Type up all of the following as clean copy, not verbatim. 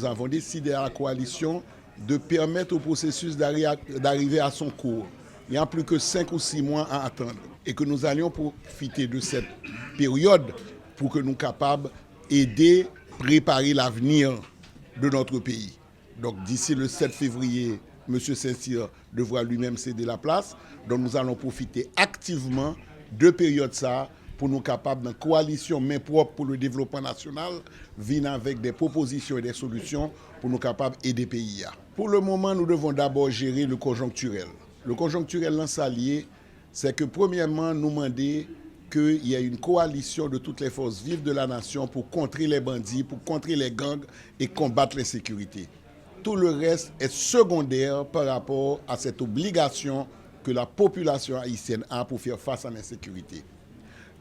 Nous avons décidé à la coalition de permettre au processus d'arriver à son cours. Il n'y a plus que 5 ou 6 mois à attendre et que nous allions profiter de cette période pour que nous soyons capables d'aider, préparer l'avenir de notre pays. Donc d'ici le 7 février, M. Saint-Cyr devra lui-même céder la place. Donc nous allons profiter activement de période ça pour nous capables d'une coalition main propre pour le développement national, venir avec des propositions et des solutions pour nous capables d'aider le pays. Pour le moment, nous devons d'abord gérer le conjoncturel. Le conjoncturel dans s'allier, c'est que premièrement, nous demander qu'il y ait une coalition de toutes les forces vives de la nation pour contrer les bandits, pour contrer les gangs et combattre l'insécurité. Tout le reste est secondaire par rapport à cette obligation que la population haïtienne a pour faire face à l'insécurité.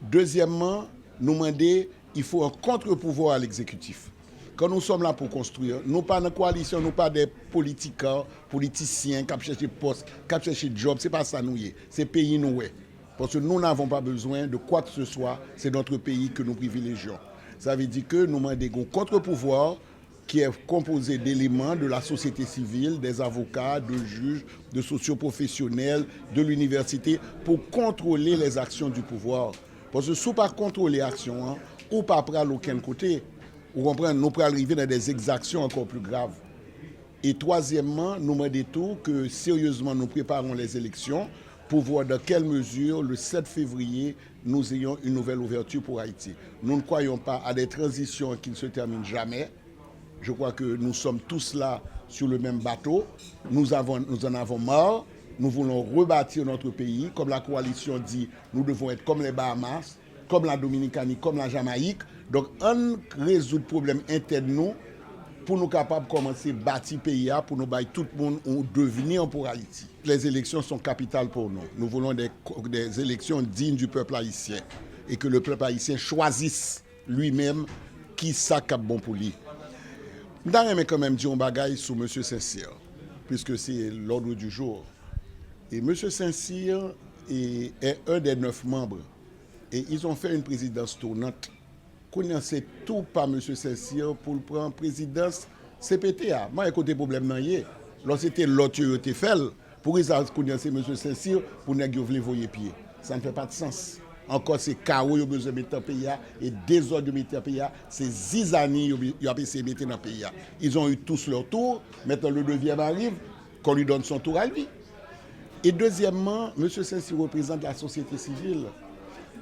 Deuxièmement, nous demander il faut un contre-pouvoir à l'exécutif. Quand nous sommes là pour construire, nous pas dans coalition, nous pas des politiciens qui cherchent poste, qui cherchent job, c'est pas ça nous y est, c'est pays nous est. Parce que nous n'avons pas besoin de quoi que ce soit, c'est notre pays que nous privilégions. Ça veut dire que nous demandons un contre-pouvoir qui est composé d'éléments de la société civile, des avocats, de juges, de socioprofessionnels, de l'université, pour contrôler les actions du pouvoir. Parce que si vous ne contrôlez les actions, ou pas prendre aucun côté, vous comprenez, nous pouvons arriver dans des exactions encore plus graves. Et troisièmement, nous demandons tout que sérieusement nous préparons les élections pour voir dans quelle mesure, le 7 février, nous ayons une nouvelle ouverture pour Haïti. Nous ne croyons pas à des transitions qui ne se terminent jamais. Je crois que nous sommes tous là sur le même bateau. Nous en avons marre. Nous voulons rebâtir notre pays. Comme la coalition dit, nous devons être comme les Bahamas, comme la Dominicanie, comme la Jamaïque. Donc, on résout le problème interne nous pour nous capables de commencer à bâtir le pays, pour nous bâtir tout le monde un devenir pour Haïti. Les élections sont capitales pour nous. Nous voulons des élections dignes du peuple haïtien et que le peuple haïtien choisisse lui-même qui ça cap bon pour lui. Je vais quand même dire un bagage sur M. Saint-Cyr, puisque c'est l'ordre du jour. Et M. Saint-Cyr est un des 9 membres. Et ils ont fait une présidence tournante. Qu'on sait tout par M. Saint-Cyr pour le prendre présidence CPTA. Moi, écoutez, problème non y est. Lorsque c'était l'autre qui fait, pour qu'ils connaissent M. Saint-Cyr pour ne pas voyer pied. Ça ne fait pas de sens. Encore ces chaos qu'ils ont besoin de mettre dans le pays et désordre de mettre dans le pays, c'est zizanie qu'ils ont essayé de mettre dans le pays. Ils ont eu tous leur tour, maintenant le deuxième arrive, qu'on lui donne son tour à lui. Et deuxièmement, M. Saint-Cyr représente la société civile.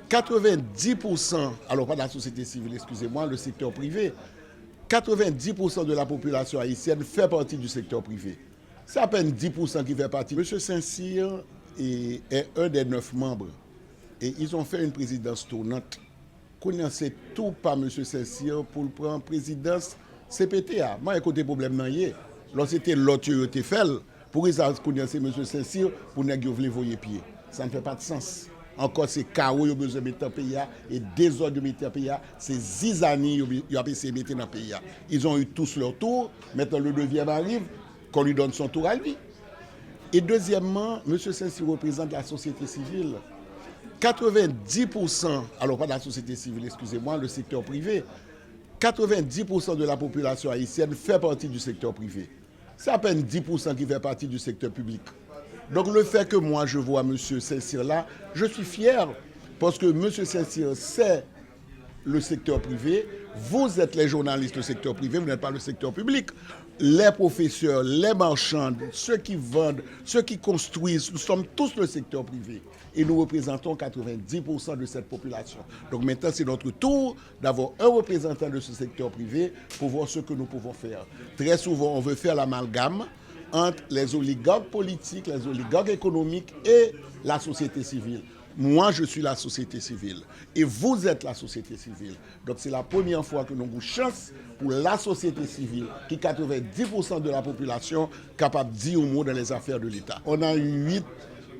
90%, alors pas la société civile, excusez-moi, le secteur privé, 90% de la population haïtienne fait partie du secteur privé. C'est à peine 10% qui fait partie. M. Saint-Cyr est un des 9 membres. Et ils ont fait une présidence tournante. Qu'on sait tout par M. Saint-Cyr pour le prendre présidence CPTA. Moi, écoutez, problème non y est. Lorsque c'était l'autre qui fait, pour qu'ils connaissent M. Saint-Cyr pour ne pas voyer pied. Ça ne fait pas de sens. Encore ces chaos qu'ils ont besoin de mettre dans le pays et désordre de mettre dans le pays, c'est zizanie qu'ils ont essayé de mettre dans le pays. Ils ont eu tous leur tour, maintenant le deuxième arrive, qu'on lui donne son tour à lui. Et deuxièmement, M. Saint-Cyr représente la société civile. 90%, alors pas la société civile, excusez-moi, le secteur privé, 90% de la population haïtienne fait partie du secteur privé. C'est à peine 10% qui fait partie du secteur public. Donc le fait que moi je vois M. Saint-Cyr là, je suis fier parce que M. Saint-Cyr c'est le secteur privé, vous êtes les journalistes du secteur privé, vous n'êtes pas le secteur public. Les professeurs, les marchands, ceux qui vendent, ceux qui construisent, nous sommes tous le secteur privé. Et nous représentons 90% de cette population. Donc maintenant, c'est notre tour d'avoir un représentant de ce secteur privé pour voir ce que nous pouvons faire. Très souvent, on veut faire l'amalgame entre les oligarques politiques, les oligarques économiques et la société civile. Moi, je suis la société civile et vous êtes la société civile. Donc, c'est la première fois que nous avons chance pour la société civile, qui est 90% de la population, capable de dire un mot dans les affaires de l'État. On a eu 8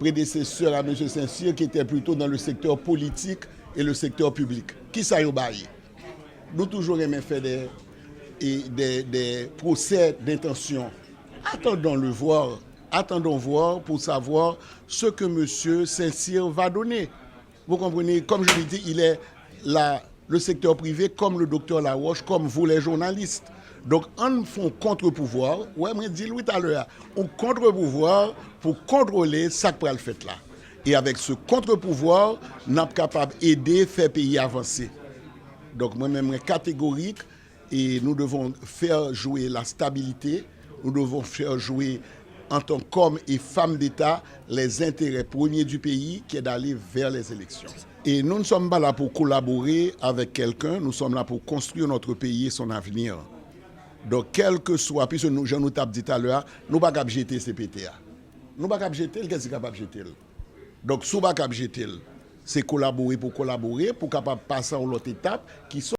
prédécesseurs à M. Saint-Cyr qui étaient plutôt dans le secteur politique et le secteur public. Qui ça y a baillé? Nous toujours aimé faire des procès d'intention. Attendons voir pour savoir ce que M. Saint-Cyr va donner. Vous comprenez, comme je l'ai dit, il est le secteur privé, comme le docteur Laroche, comme vous les journalistes. Donc, on fait un contre-pouvoir, ouais, moi, dit tout à l'heure, un contre-pouvoir pour contrôler ce qu'on le fait là. Et avec ce contre-pouvoir, nous sommes capables d'aider, faire pays avancer. Donc, moi-même, catégorique, et nous devons faire jouer la stabilité, nous devons faire jouer en tant qu'hommes et femmes d'État les intérêts premiers du pays qui est d'aller vers les élections. Et nous ne sommes pas là pour collaborer avec quelqu'un, nous sommes là pour construire notre pays et son avenir. Donc, quel que soit, puisque nous, je nous tape dit tout à l'heure, nous ne pouvons pas jeter CPTA. Nous ne pouvons pas jeter, qu'est-ce qui est capable de jeter? Donc, si nous ne pouvons pas jeter, c'est collaborer pour capable passer à l'autre étape qui sont